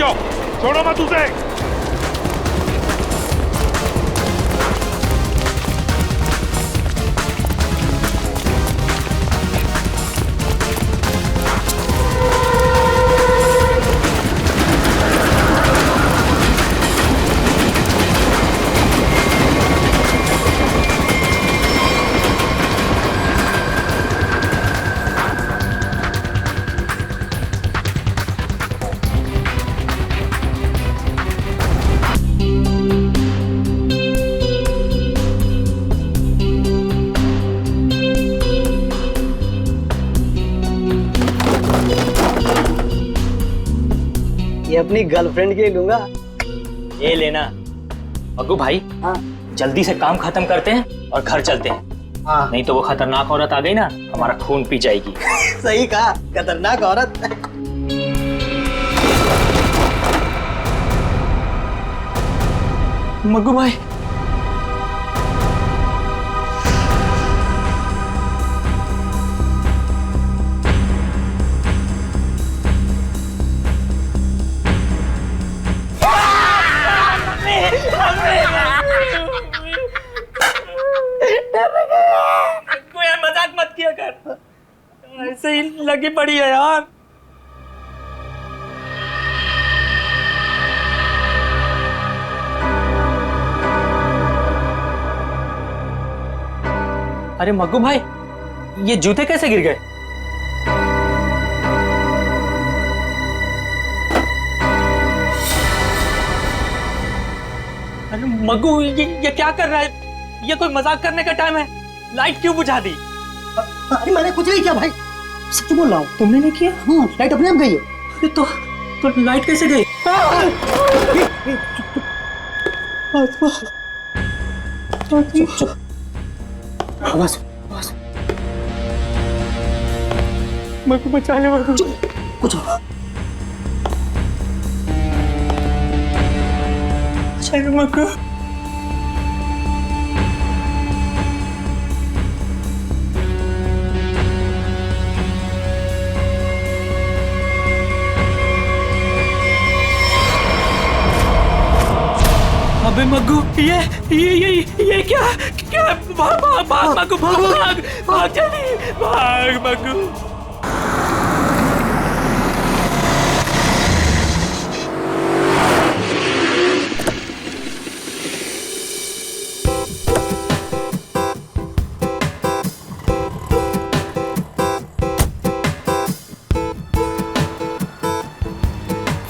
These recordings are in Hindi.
जाओ, छोड़ो मत उसे। ये अपनी गर्लफ्रेंड के लिए लूंगा। ये लेना। मग्गू भाई, हाँ जल्दी से काम खत्म करते हैं और घर चलते हैं। हाँ नहीं तो वो खतरनाक औरत आ गई ना, हमारा खून पी जाएगी। सही कहा, खतरनाक औरत। मग्गू भाई, यार मजाक मत किया कर, ऐसे ही लगी पड़ी है यार। अरे मग्गू भाई, ये जूते कैसे गिर गए? अरे मग्गू, ये क्या कर रहा है? ये कोई मजाक करने का टाइम है? लाइट क्यों बुझा दी? अरे मैंने कुछ नहीं किया भाई, सच बोल रहा हूँ। तुमने नहीं किया? हाँ, लाइट अपने आप गई है। अरे तो लाइट कैसे गई? चुप। आवाज आवाज। मग्गू बचा ले मग्गू। कुछ अरे मग्गू, अबे मग्गू, ये क्या? भाग मग्गू, भाग जल्दी, भाग मग्गू।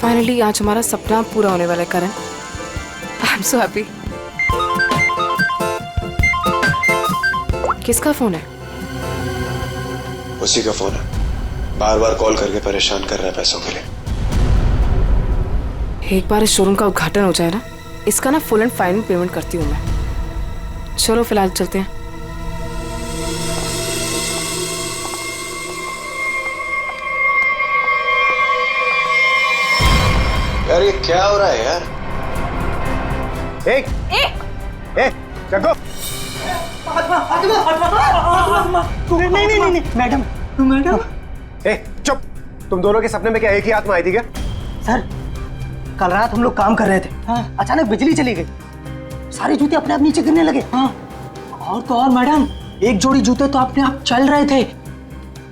फाइनली आज हमारा सपना पूरा होने वाला है Karan. I am so happy. किसका फोन है? उसी का फोन है, बार बार कॉल करके परेशान कर रहा है पैसों के लिए। एक बार इस शोरूम का उद्घाटन हो जाए ना, इसका ना फुल एंड फाइनल पेमेंट करती हूँ मैं। चलो फिलहाल चलते हैं। यार ये क्या हो रहा है यार? जग्गू। नहीं मैडम। चुप। तुम दोनों के सपने में क्या एक ही आत्मा आई थी क्या? सर, कल रात हम लोग काम कर रहे थे। अचानक बिजली चली गई, सारे जूते अपने आप नीचे गिरने लगे। और तो और मैडम, एक जोड़ी जूते तो अपने आप चल रहे थे।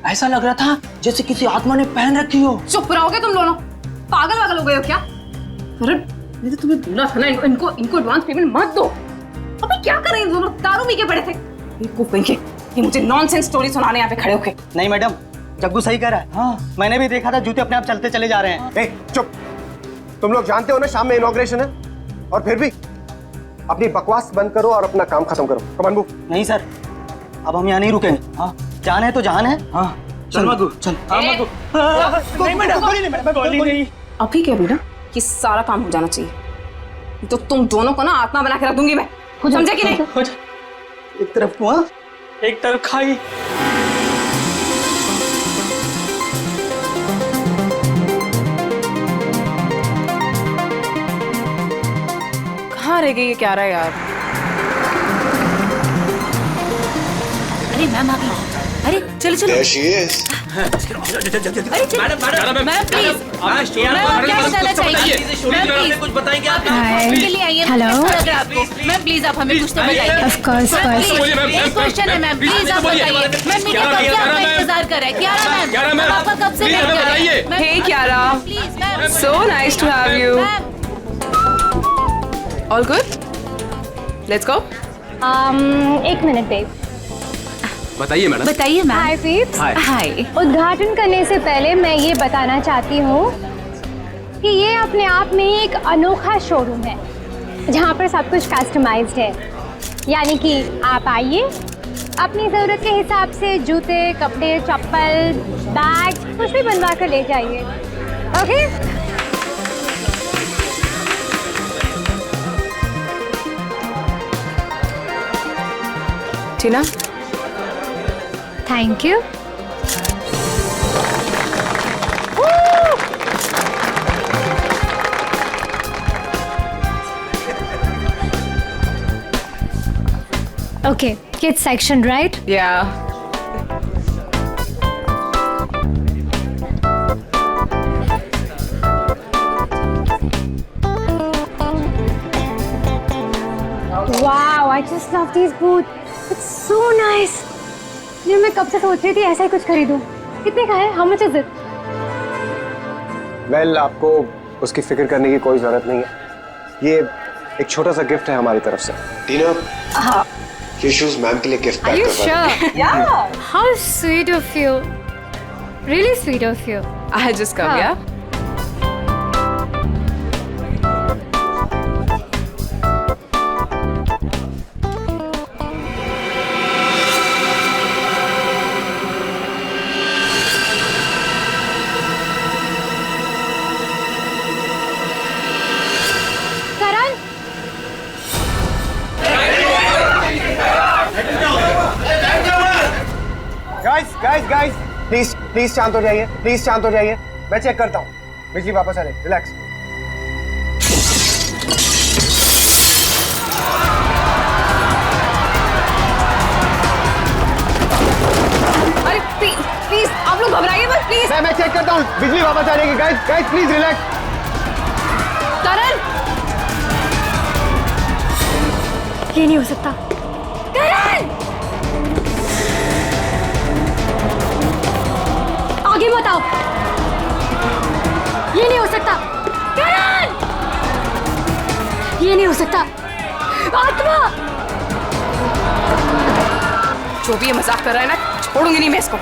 ऐसा लग रहा था जैसे किसी आत्मा ने पहन रखी हो। चुप रहोगे तुम दोनों? पागल वागल हो गए हो क्या? अरे मैंने तो तुम्हें बोला था ना, इनको एडवांस पेमेंट मत दो। अबे क्या कर रहे हैं दोनों? दारू पी के पड़े थे। ये मुझे नॉनसेंस स्टोरी सुनाने यहाँ पे खड़े होके। नहीं मैडम, जग्गू सही कह रहा है। हाँ, मैंने भी देखा था, जूते अपने आप चलते चले जा रहे हैं। चुप। तुम लोग जानते हो ना शाम में इनॉग्रेशन है, और फिर भी अपनी बकवास बंद करो और अपना काम खत्म करो। कमान मूव। नहीं सर, अब हम यहाँ नहीं रुकेंगे। हाँ, जान है तो जान है। हाँ चल मग्गू, चल। हाँ मग्गू। नहीं मैडम, गोली नहीं। अभी क्या बेटा, कि सारा काम हो जाना चाहिए, तो तुम दोनों को ना आत्मा बना के रख दूंगी मैं। समझे कि नहीं? एक तरफ कुआं, एक तरफ खाई। कहाँ रह गई ये क्या रहा है यार? अरे मैम आ गई। अरे चलो चलो। There she is. अरे मैडम प्लीज, मैम क्या बताना चाहिए? मैम कुछ बताएंगे आप? के लिए आइए। Hello? कैसा लग रहा है आपको? मैम प्लीज आप हमें कुछ तो बताइए। Of course, of course. एक क्वेश्चन है मैम, प्लीज आप बताइए। मैम मीडिया कब से आपका इंतजार कर रहा है? क्यारा मैम, आपका कब से वेट कर रहे हैं? Hey Kiara, please ma'am. so nice to have you. All good? Let's go. एक मिनट बेब। बताइए मैडम। बताइए मैम। हाय पीप्स। हाय। उद्घाटन करने से पहले मैं ये बताना चाहती हूँ कि ये अपने आप में ही एक अनोखा शोरूम है जहाँ पर सब कुछ कस्टमाइज्ड है। यानी कि आप आइए, अपनी ज़रूरत के हिसाब से जूते, कपड़े, चप्पल, बैग कुछ भी बनवा कर ले जाइए। Okay? Tina, thank you. Okay, kids section, right? yeah. Wow, I just love these boots. It's so nice. ये मैं कब से सोच रही थी ऐसा ही कुछ खरीदूं। कितने का है? How much is it? Well, आपको उसकी फिक्र करने की कोई जरूरत नहीं है। ये एक छोटा सा गिफ्ट है हमारी तरफ से। टीना, ये शूज मैम के लिए गिफ्ट पैक करवा दो। Yeah. How sweet of you. Really sweet of you. I just come, हाँ. yeah. करण, गाइस, प्लीज शांत हो जाइए। प्लीज शांत हो जाइए। मैं चेक करता हूँ। बिजली वापस आ जाए। रिलैक्स। अरे प्लीज आप लोग घबराइए मत प्लीज। मैं चेक करता हूँ। बिजली वापस आ जाएगी। Guys please relax. करण, ये नहीं हो सकता। करण! आगे मत आओ। ये नहीं हो सकता। करण! ये नहीं हो सकता। आत्मा! जो भी ये मजाक कर रहा है ना, छोड़ूंगी नहीं मैं इसको।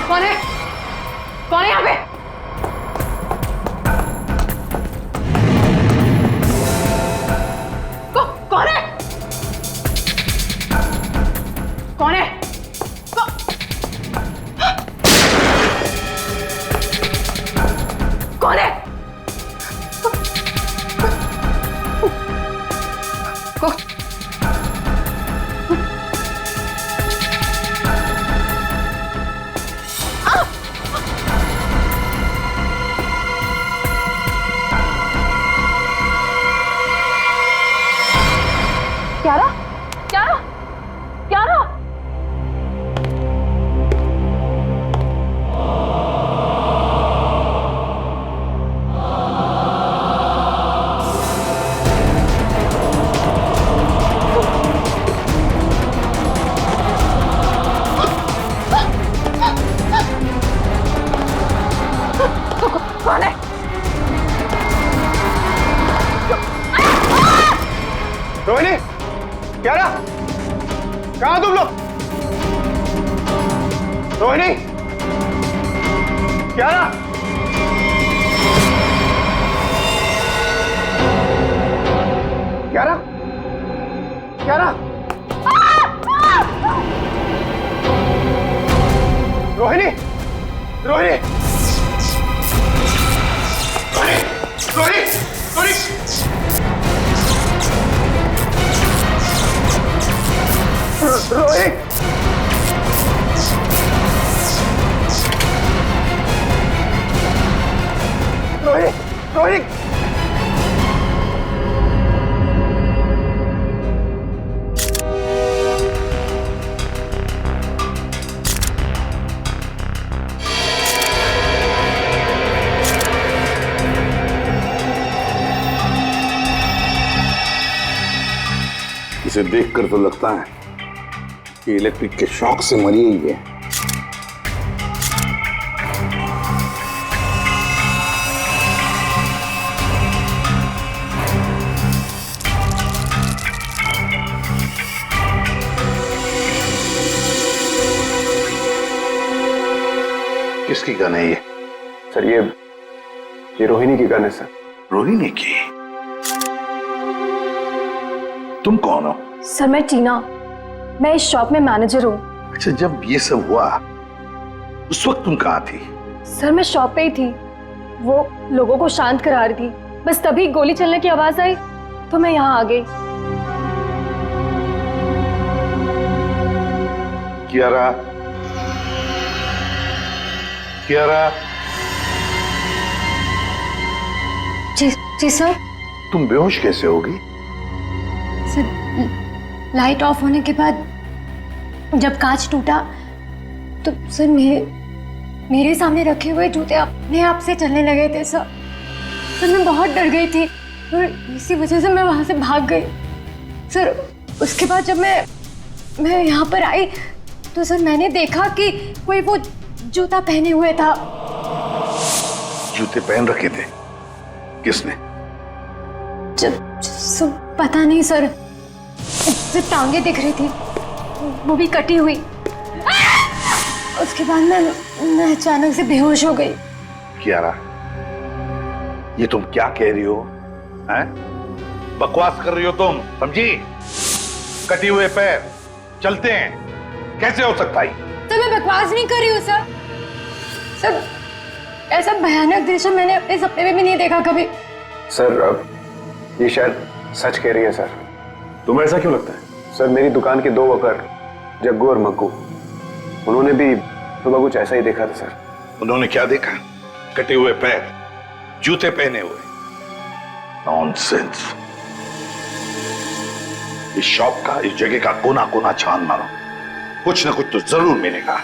कौन है? कौन है यहाँ पे? कौन है? कौन है? कौन है? क्यारा? क्यारा? क्यारा? कौन है? रोहिणी, क्यारा, कहाँ तुम लोग? रोहिणी, क्यारा, क्यारा, क्यारा, रोहिणी, रोहिणी, रोहिणी, रोहिणी, रोहिणी, रोहिणी, रोहिणी, रोहिणी, इसे देखकर तो लगता है कि इलेक्ट्रिक के शॉक से मरी ही है। किसकी गन है ये? सर ये रोहिणी की गन है सर। रोहिणी की? तुम कौन हो? सर मैं टीना, मैं इस शॉप में मैनेजर हूँ। अच्छा, जब ये सब हुआ उस वक्त तुम कहाँ थी? सर मैं शॉप पे ही थी, वो लोगों को शांत करा रही थी। बस तभी गोली चलने की आवाज आई तो मैं यहाँ आ गई। कियारा, कियारा। जी सर। तुम बेहोश कैसे होगी? सर लाइट ऑफ होने के बाद जब कांच टूटा तो सर मेरे सामने रखे हुए जूते अपने आप से चलने लगे थे सर। मैं बहुत डर गई थी और इसी वजह से मैं वहां से भाग गई सर। उसके बाद जब मैं यहाँ पर आई तो सर मैंने देखा कि कोई वो जूता पहने हुए था। जूते पहन रखे थे? किसने? पता नहीं सर, सिर्फ टांगे दिख रही थी, वो भी कटी हुई। उसके बाद मैं अचानक से बेहोश हो गई। कियारा, ये तुम क्या कह रही हो? हैं? बकवास कर रही हो तुम, समझी? कटी हुए पैर चलते हैं, कैसे हो सकता है? तो मैं बकवास नहीं कर रही हूँ सर। सर ऐसा भयानक दृश्य मैंने अपने सपने में भी नहीं देखा कभी। सर ये शायद सच कह रही है सर। तुम्हें ऐसा क्यों लगता है? सर मेरी दुकान के 2 वर्कर जग्गू और मग्गू, उन्होंने भी सुबह कुछ ऐसा ही देखा था सर। उन्होंने क्या देखा? कटे हुए पैर, जूते पहने हुए? नॉनसेंस। इस शॉप का, इस जगह का कोना कोना छान मारो, कुछ ना कुछ तो जरूर मिलेगा।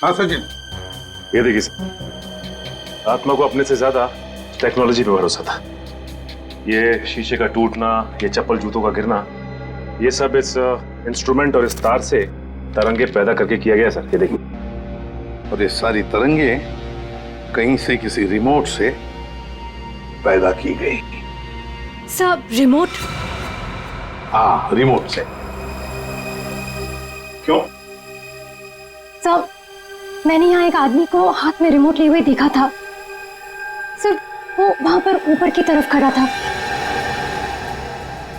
हाँ सचिन, ये देखिए सर, आत्मा को अपने से ज्यादा टेक्नोलॉजी पे भरोसा था। ये शीशे का टूटना, ये चप्पल जूतों का गिरना, ये सब इस इंस्ट्रूमेंट और इस तार से तरंगे पैदा करके किया गया सर। ये देखिए। और ये सारी तरंगे कहीं से, किसी रिमोट से पैदा की गई। Sir remote? हाँ, रिमोट से। क्यों? सर मैंने यहाँ एक आदमी को हाथ में रिमोट लिए हुए देखा था सर। वो वहां पर ऊपर की तरफ खड़ा था।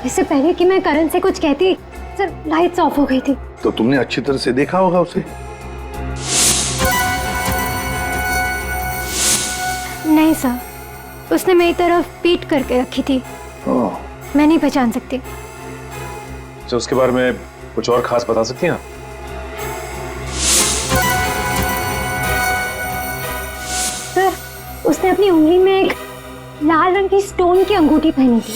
इससे पहले कि मैं करण से कुछ कहती सर, लाइट्स ऑफ हो गई थी। तो तुमने अच्छी तरह से देखा होगा उसे? नहीं सर, उसने मेरी तरफ पीठ करके रखी थी। मैं नहीं पहचान सकती। तो उसके बारे में कुछ और खास बता सकती हैं आप? सर उसने अपनी उंगली में एक लाल रंग की स्टोन की अंगूठी पहनी थी।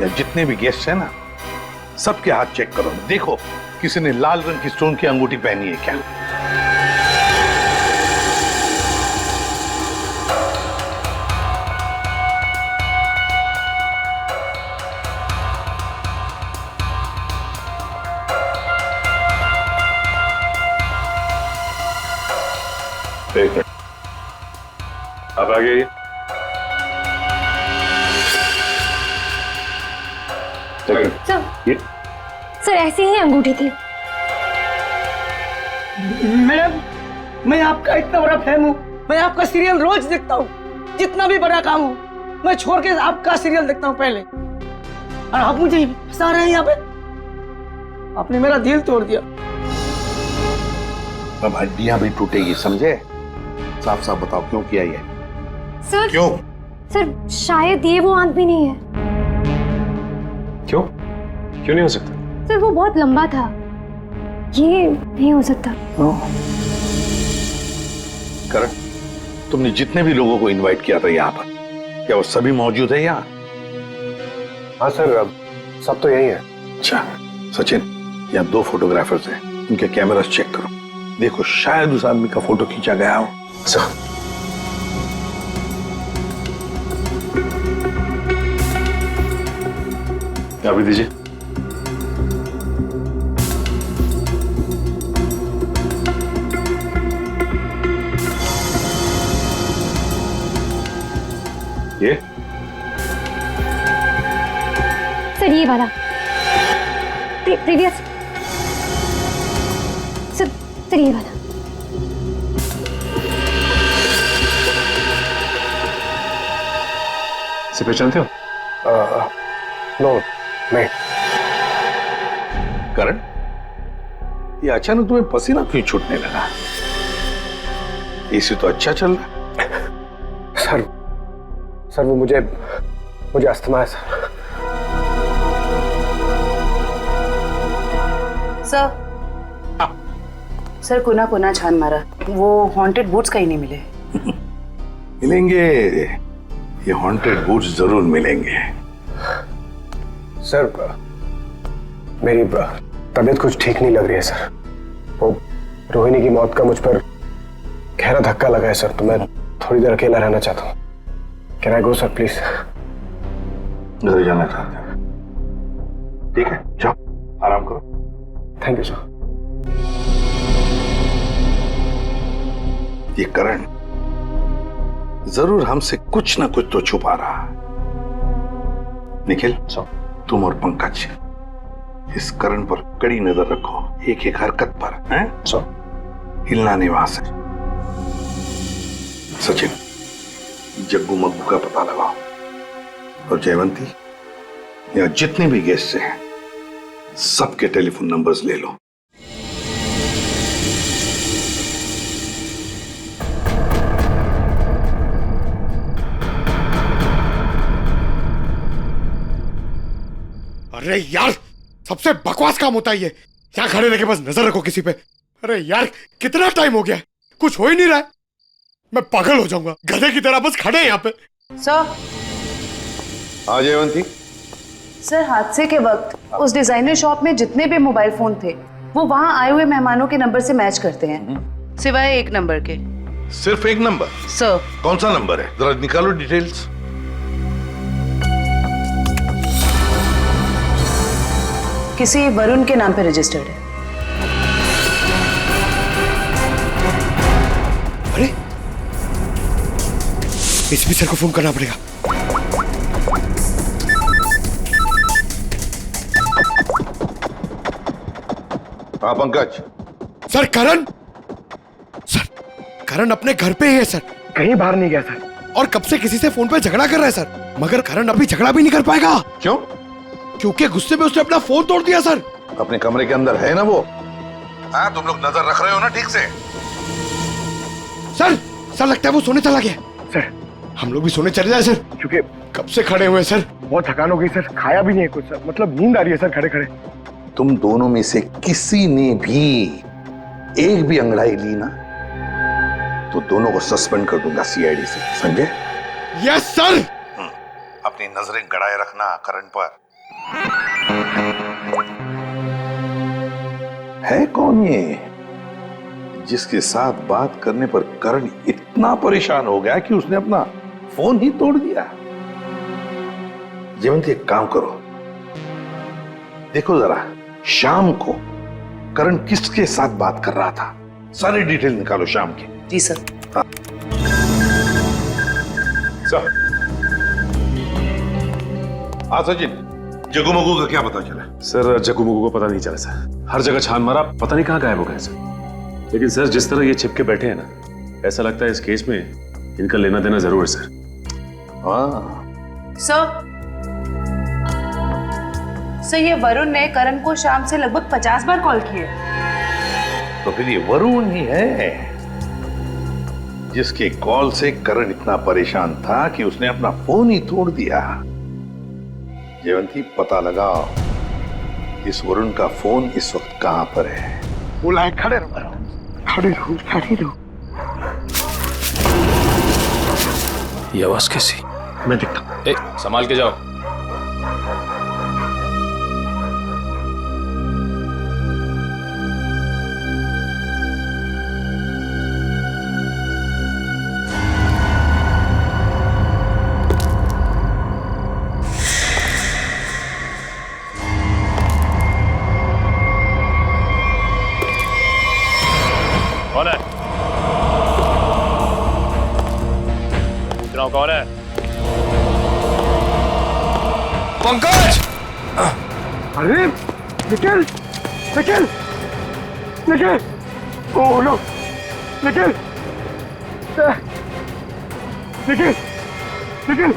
या जितने भी गेस्ट हैं ना, सबके हाथ चेक करो, देखो किसी ने लाल रंग की स्टोन की अंगूठी पहनी है क्या? एक मिनट, आप आगे आइए। सर ऐसी ही अंगूठी थी। मैडम, मैं आपका इतना बड़ा फैन हूँ, मैं आपका सीरियल रोज देखता हूँ, जितना भी बड़ा काम हो मैं छोड़ के आपका सीरियल देखता हूँ पहले, और आप मुझे फंसा रहे हैं यहाँ पे। आपने मेरा दिल तोड़ दिया। अब हड्डियां भी टूटेगी, समझे? साफ साफ बताओ क्यों किया ये? सर क्यों? सर शायद ये वो आदमी नहीं है। क्यों? क्यों नहीं हो सकता? सर वो बहुत लंबा था, ये नहीं हो सकता। करण, तुमने जितने भी लोगों को इनवाइट किया था यहाँ पर, क्या वो सभी मौजूद है यहाँ? हाँ सर, अब सब तो यही है। अच्छा सचिन, यहाँ 2 फोटोग्राफर्स हैं, उनके कैमरास चेक करो, देखो शायद उस आदमी का फोटो खींचा गया हो। अभी दीजिए। ये सर ये वाला प्रीवियस। सर ये वाला। इसे पहचानते हो? नो नहीं। करण, ये अचानक तुम्हें पसीना क्यों छूटने लगा? एसी तो अच्छा चल रहा है। सर वो मुझे अस्थमा है सर। सर पुनः छान मारा, वो हॉन्टेड बूट्स कहीं नहीं मिले। मिलेंगे, ये हॉन्टेड बूट्स जरूर मिलेंगे। सर मेरी तबीयत कुछ ठीक नहीं लग रही है सर। वो रोहिणी की मौत का मुझ पर गहरा धक्का लगा है सर, तो मैं थोड़ी देर अकेला रहना चाहता हूँ। Can I go sir please? घर जाना चाहते हैं? ठीक है, जाओ आराम करो। Thank you sir. ये करण जरूर हमसे कुछ ना कुछ तो छुपा रहा है। निखिल, तुम और पंकज इस करण पर कड़ी नजर रखो, एक एक हरकत पर, हैं? हिलना नहीं वहां से। सचिन, जग्गू मग्गू का पता लगाओ, और जयवंती, यहाँ जितने भी गेस्ट हैं सबके टेलीफोन नंबर्स ले लो। अरे यार, सबसे बकवास काम होता है ये। यहाँ खड़े रह के बस नजर रखो किसी पे। अरे यार, कितना टाइम हो गया, कुछ हो ही नहीं रहा है। मैं पागल हो जाऊंगा, गधे की तरह बस खड़े हैं यहाँ पे। सर। हाँ जयवंती। सर हादसे के वक्त उस डिजाइनर शॉप में जितने भी मोबाइल फोन थे वो वहां आए हुए मेहमानों के नंबर से मैच करते हैं, सिवाय एक नंबर के। सिर्फ एक नंबर? सर। कौन सा नंबर है, जरा निकालो डिटेल्स। किसी वरुण के नाम पे रजिस्टर्ड है। अरे एसपी सर को फोन करना पड़ेगा। हाँ पंकज। सर करण, सर करण अपने घर पे ही है सर, कहीं बाहर नहीं गया सर। और कब से किसी से फोन पे झगड़ा कर रहा है सर, मगर करण अभी झगड़ा भी नहीं कर पाएगा। क्यों? क्योंकि गुस्से में उसने अपना फोन तोड़ दिया सर। अपने कमरे के अंदर है ना वो? हाँ, तुम लोग नजर रख रहे हो ना ठीक से? सर लगता है वो सोने चला गया। सर हम लोग भी सोने चले जाए सर, क्योंकि कब से खड़े हुए सर, बहुत थकान हो गई सर, खाया भी नहीं है कुछ सर, मतलब नींद आ रही है सर खड़े खड़े। तुम दोनों में से किसी ने भी एक भी अंगड़ाई ली ना तो दोनों को सस्पेंड कर दूंगा सीआईडी से, समझे? Yes sir. अपनी नजरें गड़ाए रखना करण पर। है कौन ये जिसके साथ बात करने पर करण इतना परेशान हो गया कि उसने अपना फोन ही तोड़ दिया? जयवंती, एक काम करो, देखो जरा शाम को करण किसके साथ बात कर रहा था, सारी डिटेल निकालो शाम की। जी सर। हाँ। सर। हाँ सचिन, जगू मगू का क्या पता चला? सर जग्गू मुग्गू को पता नहीं चला सर, हर जगह छान मारा, पता नहीं कहाँ गायब हो गए सर। लेकिन सर जिस तरह ये छिपके बैठे हैं ना, ऐसा लगता है इस केस में इनका लेना देना जरूर है सर। सर ये वरुण ने करण को शाम से लगभग 50 बार कॉल किए। तो फिर ये वरुण ही है जिसके कॉल से करण इतना परेशान था कि उसने अपना फोन ही तोड़ दिया। जयवंती पता लगाओ इस वरुण का फोन इस वक्त कहां पर है। बुलाए, खड़े रहो, खड़े रहो, खड़े रहो। ये आवाज कैसी? मैं देखता हूं। ए, संभाल के जाओ। कौन है? पूछ रहा हूं कौन है? पंकज! अरे निखिल, निखिल, निखिल, ओह नो, निखिल, निखिल, निखिल,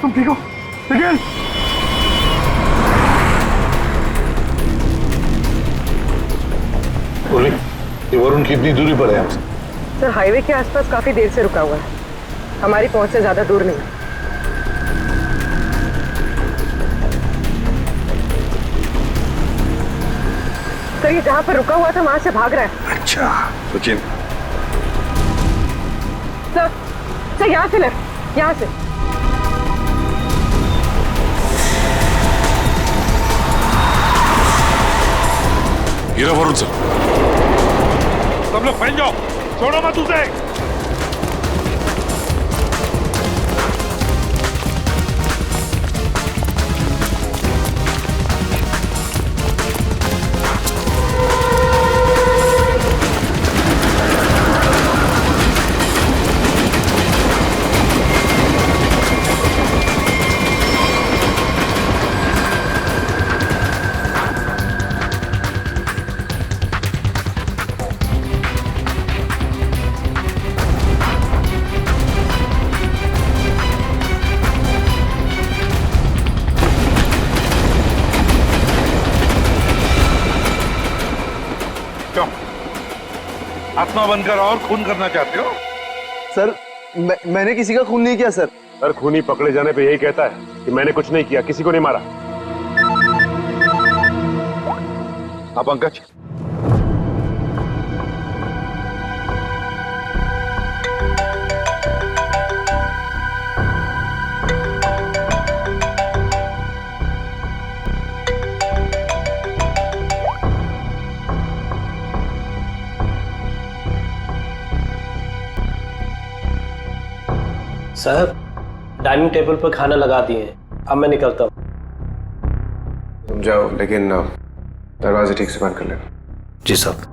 तुम ठीक हो? निखिल! ये वरुण कितनी दूरी पर है हमसे? सर हाईवे के आसपास काफी देर से रुका हुआ है, हमारी पहुंच से ज्यादा दूर नहीं। सर ये जहां पर रुका हुआ था वहां से भाग रहा है। अच्छा सचिन। सर यहाँ से लेफ्ट, यहाँ से। गिरा वरुण सर। सब लोग फैल जाओ, छोड़ो मत उसे। आत्मा बनकर और खून करना चाहते हो? सर मैंने किसी का खून नहीं किया सर। सर खूनी पकड़े जाने पे यही कहता है कि मैंने कुछ नहीं किया, किसी को नहीं मारा। हाँ पंकज, साहब डाइनिंग टेबल पर खाना लगा दिए हैं, अब मैं निकलता हूँ। तुम जाओ, लेकिन दरवाजे ठीक से बंद कर लेना। जी साहब।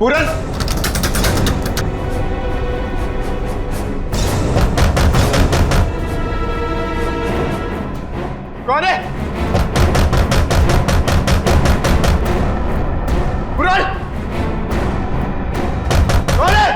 पूरन! कौन है? पूरन! कौन है?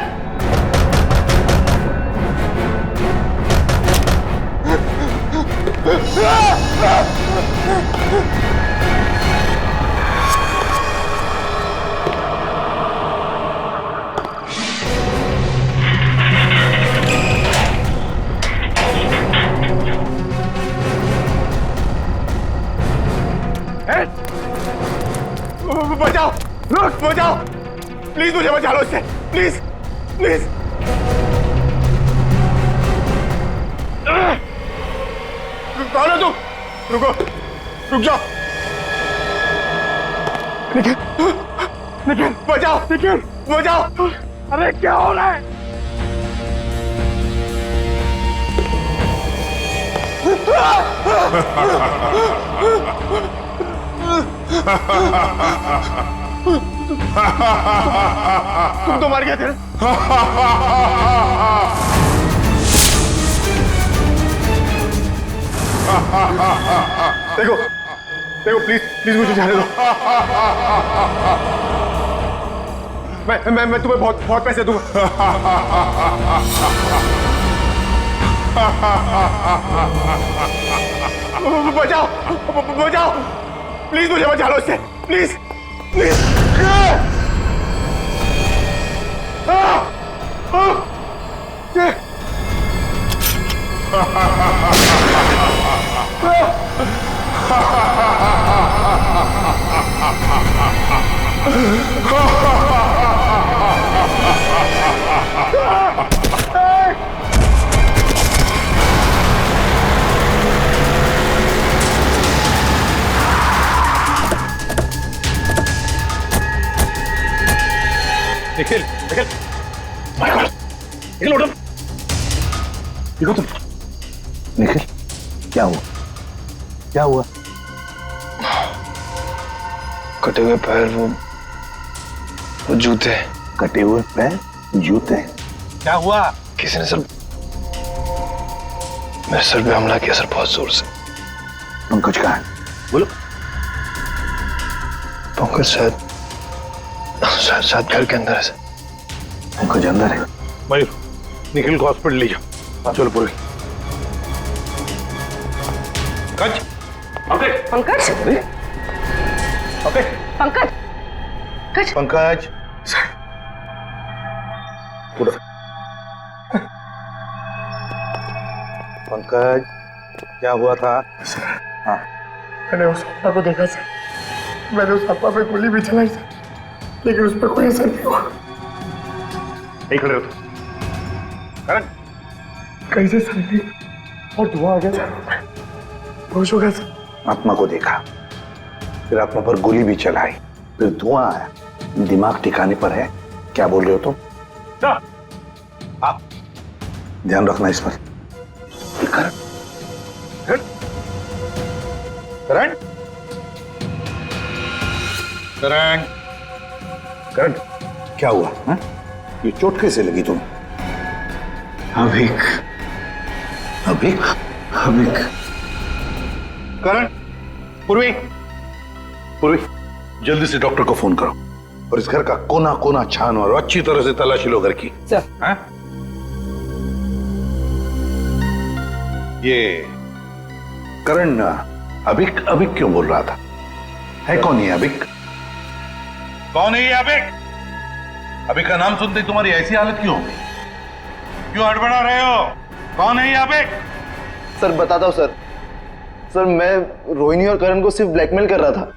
बचाओ, रुक, बचाओ, प्लीज मुझे बचा लो इससे, प्लीज, प्लीज। कौन है तुम? रुको, रुक जाओ। निखिल, निखिल, बचाओ, निखिल, बचाओ। अरे क्या हो रहा है? तुम तो मर गए थे। देखो देखो, प्लीज प्लीज मुझे जाने दो। मैं तुम्हें बहुत बहुत पैसे दूंगा। बचाओ बचाओ, प्लीज मुझे बचा लो इससे, please please. Nikhil Nikhil, Michael Nikhil उठो, देखो तुम। निखिल क्या हुआ, क्या हुआ? कटे हुए पैर, वो जूते। कटे हुए पैर, जूते, क्या हुआ? किसी ने सर मेरे सर पे हमला किया सर, बहुत जोर से। पंकज कहाँ है? बोलो। पंकज शायद घर के अंदर है सर। पंकज अंदर है? मयूर, निखिल को हॉस्पिटल ले जाओ। चलो पूरी। पंकज, पंकज, पंकज, पंकज, पंकज, क्या हुआ था? हाँ, मैंने उस अप्पा को देखा सर, मैंने उस अप्पा पे गोली भी चलाई सर, लेकिन उस पर कोई असर नहीं हुआ। नहीं खड़े हो तो। करण, कैसे सर नहीं, और धुआं आ गया सर, होश हो गया सर। आत्मा को देखा, फिर आत्मा पर गोली भी चलाई, फिर धुआं आया, दिमाग ठिकाने पर है। क्या बोल रहे हो तुम? आप ध्यान रखना इस पर। करण, करण, करण, करण, क्या हुआ? हा? ये चोट कैसे लगी तुम्हें? अभिक, अभिक, अभिक। करण, पूर्वी, पूर्वी, जल्दी से डॉक्टर को फोन करो और इस घर का कोना कोना छानो और अच्छी तरह से तलाशी लो घर की। सर। हाँ? ये करण अभिक अभिक क्यों बोल रहा था? है कौन ये अभिक? कौन है ये अभिक? अभिक का नाम सुनते ही तुम्हारी ऐसी हालत क्यों होगी? क्यों हड़बड़ा रहे हो? कौन है ये अभिक? सर बताता हूँ सर। सर मैं रोहिणी और करण को सिर्फ ब्लैकमेल कर रहा था,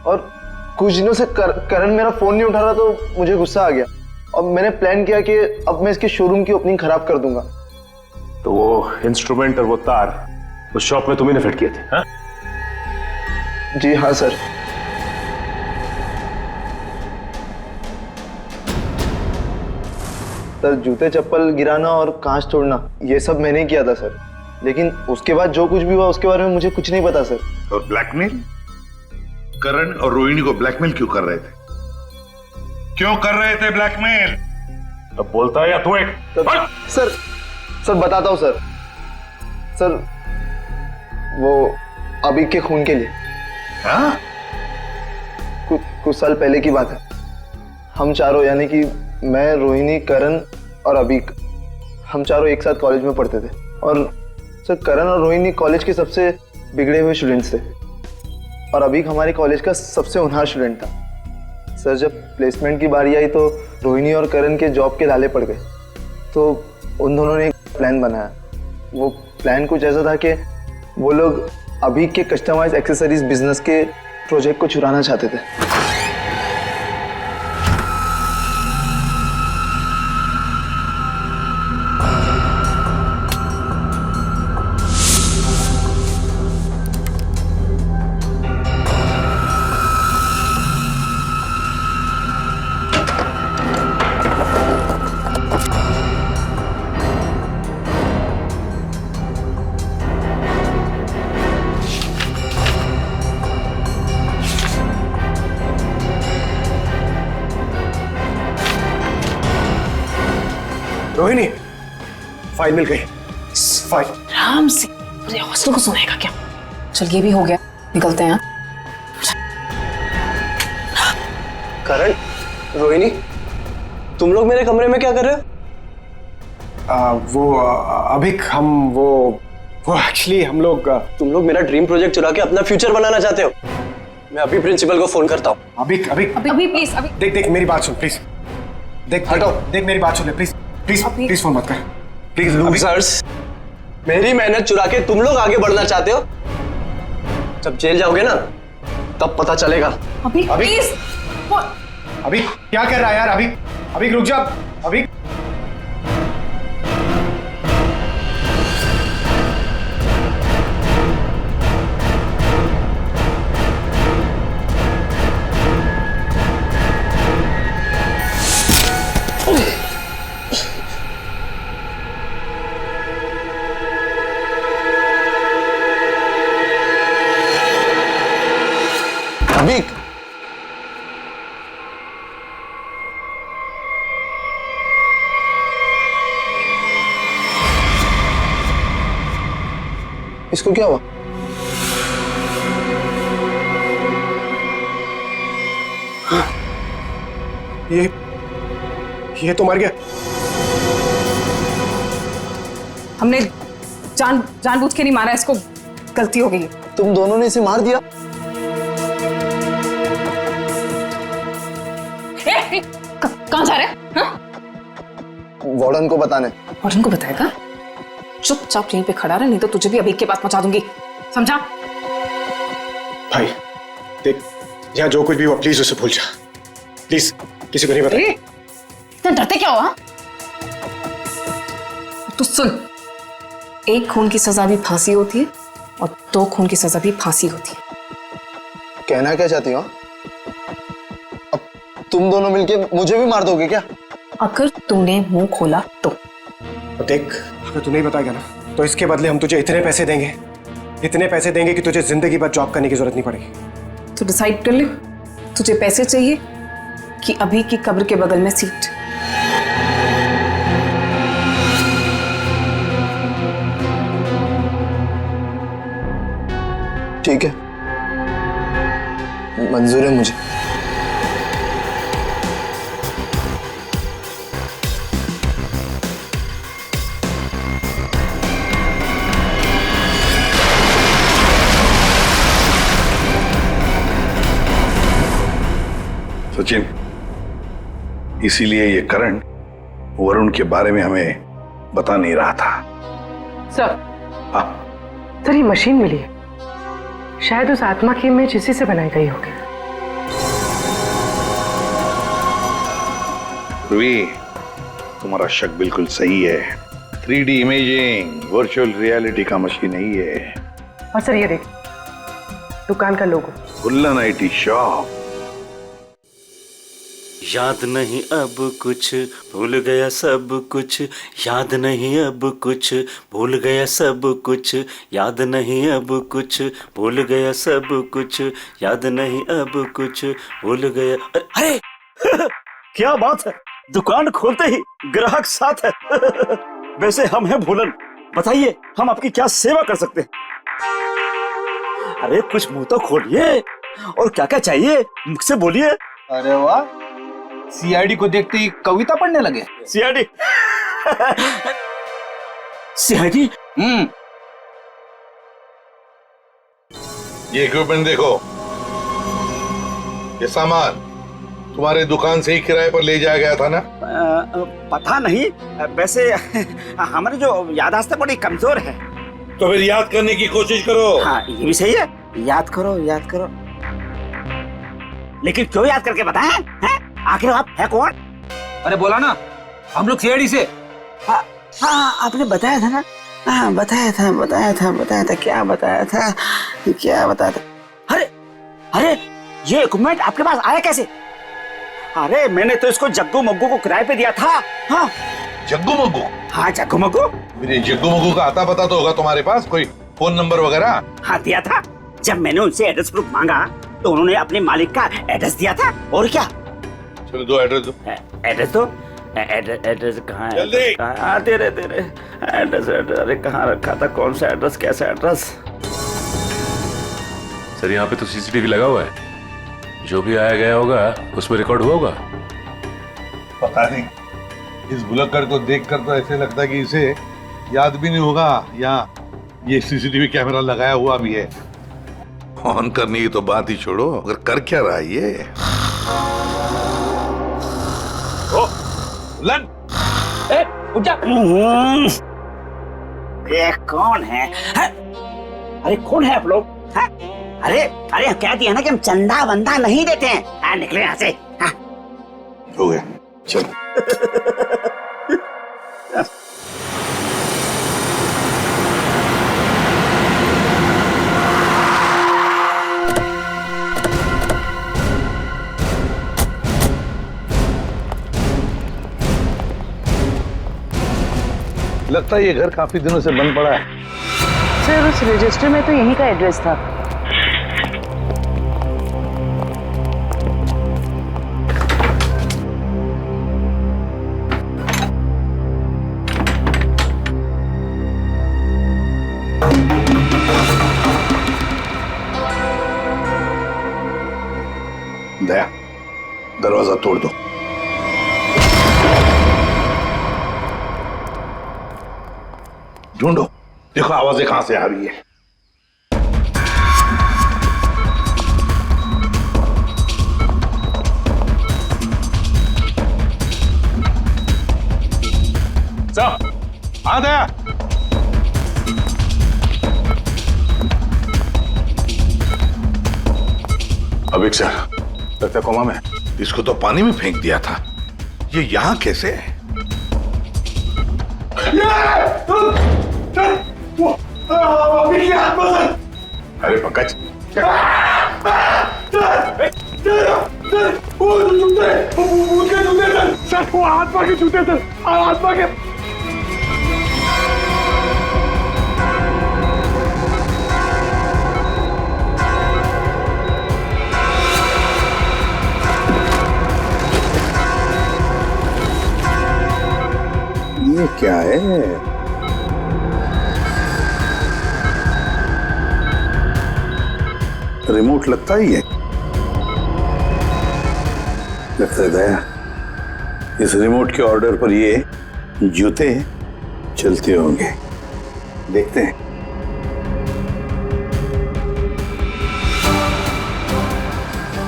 और कुछ दिनों से करण मेरा फोन नहीं उठा रहा, तो मुझे गुस्सा आ गया और मैंने प्लान किया कि अब मैं इसके शोरूम की ओपनिंग खराब कर दूंगा। तो वो इंस्ट्रूमेंट और वो तार उस शॉप में तुम्ही ने फिट किए थे? हाँ? जी हाँ सर। सर जूते चप्पल गिराना और कांच तोड़ना ये सब मैंने किया था सर, लेकिन उसके बाद जो कुछ भी हुआ उसके बारे में मुझे कुछ नहीं पता सर। और ब्लैकमेल? करण और रोहिणी को ब्लैकमेल क्यों कर रहे थे? क्यों कर रहे थे ब्लैकमेल? अब बोलता है या तू एक? सर बताता हूँ सर। सर वो अभी के खून के लिए। हाँ? कुछ साल पहले की बात है। हम चारों यानी कि मैं, रोहिणी, करण और अबीक, हम चारों एक साथ कॉलेज में पढ़ते थे। और सर करण और रोहिणी कॉलेज के सबसे बिगड़े हुए स्टूडेंट्स थे और अबीक हमारे कॉलेज का सबसे होनहार स्टूडेंट था। सर जब प्लेसमेंट की बारी आई तो रोहिणी और करण के जॉब के लाले पड़ गए, तो उन दोनों ने एक प्लान बनाया। वो प्लान कुछ ऐसा था कि वो लोग अबीक के कस्टमाइज एक्सेसरीज बिजनेस के प्रोजेक्ट को चुराना चाहते थे। रोहिणी, फाइल मिल गई। फाइल। आराम से, अरे हॉस्टल को सुनाएगा क्या? चल ये भी हो गया, निकलते हैं। करण, रोहिणी, तुम लोग मेरे कमरे में क्या कर रहे हो? अभी हम वो एक्चुअली हम लोग तुम लोग मेरा ड्रीम प्रोजेक्ट चुरा के अपना फ्यूचर बनाना चाहते हो। मैं अभी प्रिंसिपल को फोन करता हूँ। अभी प्लीज, अभी देख मेरी बात सुन प्लीज। देख हटो, देख मेरी बात सुन ले प्लीज प्लीज प्लीज, फोन मत कर प्लीज। लूजर्स, मेरी मेहनत चुरा के तुम लोग आगे बढ़ना चाहते हो? जब जेल जाओगे ना तब पता चलेगा। अभी प्लीज। अभी क्या कर रहा है यार? अभी रुक जा। अभी अभी इसको क्या हुआ? ये तो मर गया। हमने जानबूझ के नहीं मारा इसको, गलती हो गई। तुम दोनों ने इसे मार दिया? कहाँ जा रहे हैं? वार्डन को बताने। वार्डन को बताएगा? चुपचाप यहीं पे खड़ा रहे, नहीं तो तुझे भी अभी के पास पहुंचा दूंगी, समझा? भाई देख, यहाँ जो कुछ भी हुआ प्लीज उसे भूल जा, प्लीज किसी को नहीं बता। इतना डरते क्या हुआ? तो सुन, एक खून की सजा भी फांसी होती है और 2 खून की सजा भी फांसी होती है। कहना क्या चाहती हो? अब तुम दोनों मिलके मुझे भी मार दोगे क्या? अगर तूने मुंह खोला तो देख, अगर तू नहीं बताएगा ना तो इसके बदले हम तुझे इतने पैसे देंगे कि तुझे जिंदगी भर जॉब करने की जरूरत नहीं पड़ेगी। तो डिसाइड कर ले, तुझे पैसे चाहिए कि अभी की कब्र के बगल में सीट? ठीक है, मंजूर है मुझे। सचिन, इसीलिए ये करण वरुण के बारे में हमें बता नहीं रहा था। सर, हाँ सर ये मशीन मिली है, शायद उस आत्मा की इमेज इसी से बनाई गई होगी। रुई, तुम्हारा शक बिल्कुल सही है। 3D इमेजिंग वर्चुअल रियलिटी का मशीन नहीं है। और सर ये देखिए, दुकान का लोगो। बुल्लन IT शॉप। याद नहीं अब कुछ, भूल गया सब कुछ, याद नहीं अब कुछ, भूल गया सब कुछ, याद नहीं अब कुछ, भूल गया सब कुछ, याद नहीं अब कुछ, भूल गया। अरे क्या बात है, दुकान खोलते ही ग्राहक साथ है। वैसे हम हैं भूलन, बताइए हम आपकी क्या सेवा कर सकते हैं? अरे कुछ मुंह तो खोलिए, और क्या क्या चाहिए मुझसे बोलिए। अरे वाह, CID को देखते ही कविता पढ़ने लगे। CID? CID? ये इक्विपमेंट देखो, ये सामान तुम्हारे दुकान से ही किराए पर ले जाया गया था ना? पता नहीं, वैसे हमारी जो याददाश्त बड़ी कमजोर है। तो फिर याद करने की कोशिश करो। हाँ ये भी सही है, याद करो याद करो। लेकिन क्यों याद करके बताएं? हैं? आखिर आप है कौन? अरे बोला ना, हम लोग CID से। हाँ आपने बताया था ना। हाँ बताया था क्या बताया था? अरे ये इक्विपमेंट आपके पास आया कैसे? अरे मैंने तो इसको जग्गू मग्गू को किराए पे दिया था। हाँ जग्गू मग्गू? हाँ जग्गू मग्गू। मेरे जग्गू मग्गू का आता पता तो होगा तुम्हारे पास, कोई फोन नंबर वगैरह? हाँ दिया था, जब मैंने उनसे एड्रेस प्रूफ मांगा तो उन्होंने अपने मालिक का एड्रेस दिया था। और क्या? चलो दो एड्रेस दो। एड्रेस दो? एड्रेस कहाँ है? कहाँ? तेरे एड्रेस अरे कहाँ रखा था? कौन सा एड्रेस? कैसा एड्रेस? सर यहाँ पे तो सीसीटीवी लगा हुआ है, जो भी आया गया होगा उसमें रिकॉर्ड हुआ होगा। पता नहीं, इस भुलक्कड़ को देखकर तो ऐसे लगता है कि इसे याद भी नहीं होगा यहाँ ये सीसीटीवी कैमरा लगाया हुआ भी है। ऑन करने की तो बात ही छोड़ो, अगर कर क्या रहा है ये? लन! ये कौन है? अरे कौन है आप लोग? अरे कह दिया ना कि हम चंदा वंदा नहीं देते हैं। निकले यहाँ से। हो गया, चलो। लगता है ये घर काफी दिनों से बंद पड़ा है। सर उस रजिस्टर में तो यहीं का एड्रेस था। दया, दरवाजा तोड़ दो। ढूंढो, देखो आवाजें कहां से आ रही है। सब आ गया। अभिक सर, लगता है कोमा में। इसको तो पानी में फेंक दिया था, ये यहां कैसे है? अरे पंकज, वो आत्मा के जूते थे, आत्मा के। ये क्या है? रिमोट लगता ही है। लगता है दया, इस रिमोट के ऑर्डर पर ये जूते चलते होंगे। देखते हैं।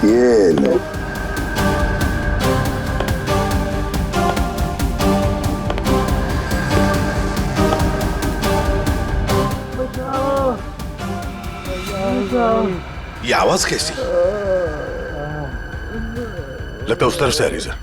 ये लो। ये आवाज कैसी? लगता है उस तरफ से आ रही सर।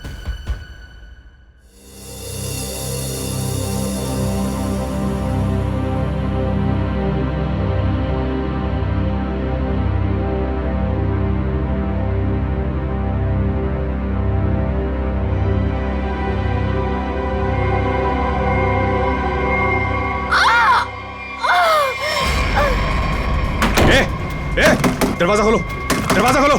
दरवाजा खोलो, दरवाजा खोलो।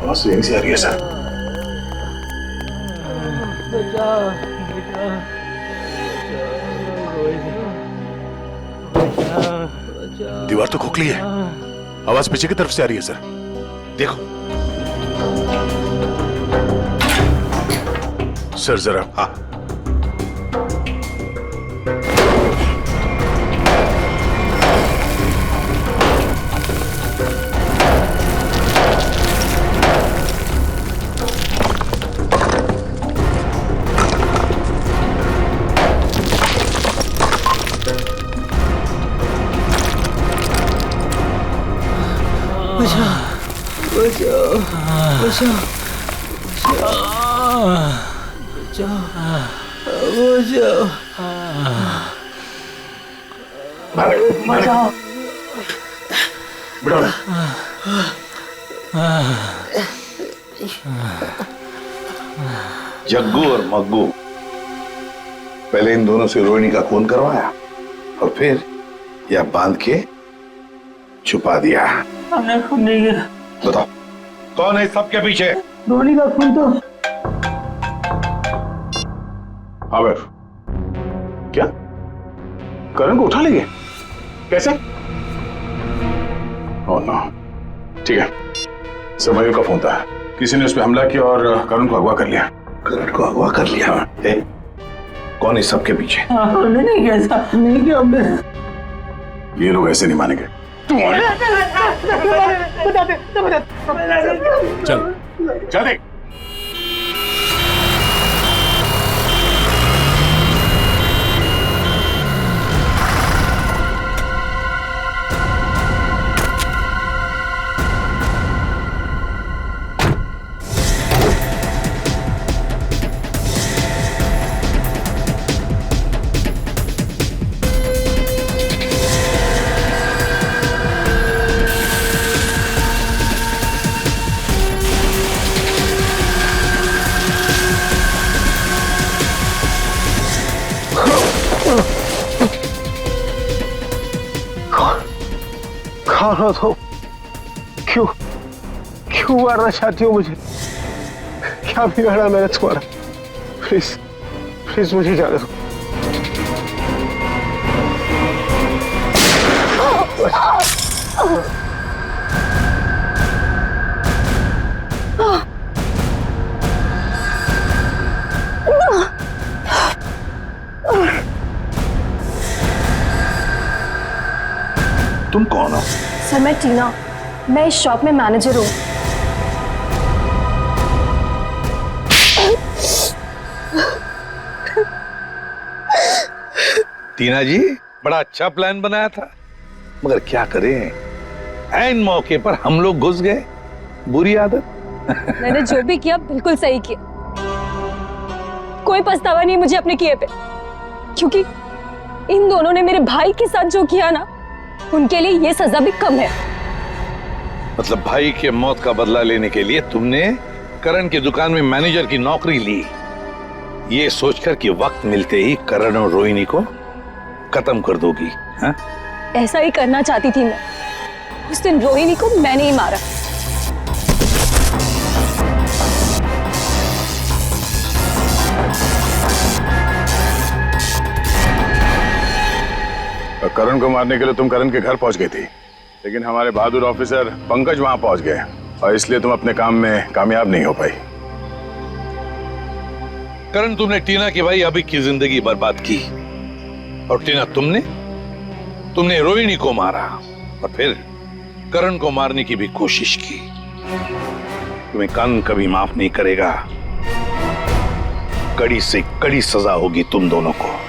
आवाज यहीं से आ रही है सर। दीवार तो खोखली है, आवाज पीछे की तरफ से आ रही है सर। देखो सर जरा। हाँ, जग्गू और मग्गू, पहले इन दोनों से रोहिणी का खून करवाया और फिर यह बांध के छुपा दिया। हमने खून नहीं किया। बताओ कौन है सबके पीछे? रोहिणी का खून तो आमिर, क्या करण को उठा लेंगे? कैसे? Oh no. ठीक है, सर मयूर का फोन था, किसी ने उस पर हमला किया और करण को अगवा कर लिया। करण को अगवा कर लिया? कौन है सबके पीछे? हमने नहीं किया ऐसा, नहीं किया हमने। ये लोग ऐसे नहीं मानेंगे। चल चल देख। कौन हो तुम? क्यों मारना चाहती हो मुझे? क्या बिगाड़ा मैंने तुम्हारा? प्लीज मुझे जाने दो। तुम कौन हो? सर मैं टीना, मैं इस शॉप में मैनेजर हूँ। टीना जी, बड़ा अच्छा प्लान बनाया था, मगर क्या करें, ऐन मौके पर हम लोग घुस गए। बुरी आदत। मैंने जो भी किया बिल्कुल सही किया, कोई पछतावा नहीं मुझे अपने किए पे, क्योंकि इन दोनों ने मेरे भाई के साथ जो किया ना, उनके लिए ये सजा भी कम है। मतलब भाई के मौत का बदला लेने के लिए तुमने करण की दुकान में मैनेजर की नौकरी ली, ये सोचकर कि वक्त मिलते ही करण और रोहिणी को खत्म कर दोगी? हाँ? ऐसा ही करना चाहती थी मैं। उस दिन रोहिणी को मैंने ही मारा। करण को मारने के लिए तुम करण के घर पहुंच गई थी, लेकिन हमारे बहादुर ऑफिसर पंकज वहां पहुंच गए और इसलिए तुम अपने काम में कामयाब नहीं हो पाई। करण, तुमने टीना की भाई अभी की जिंदगी बर्बाद की, और टीना तुमने रोहिणी को मारा और फिर करण को मारने की भी कोशिश की। तुम्हें कानून कभी माफ नहीं करेगा, कड़ी से कड़ी सजा होगी तुम दोनों को।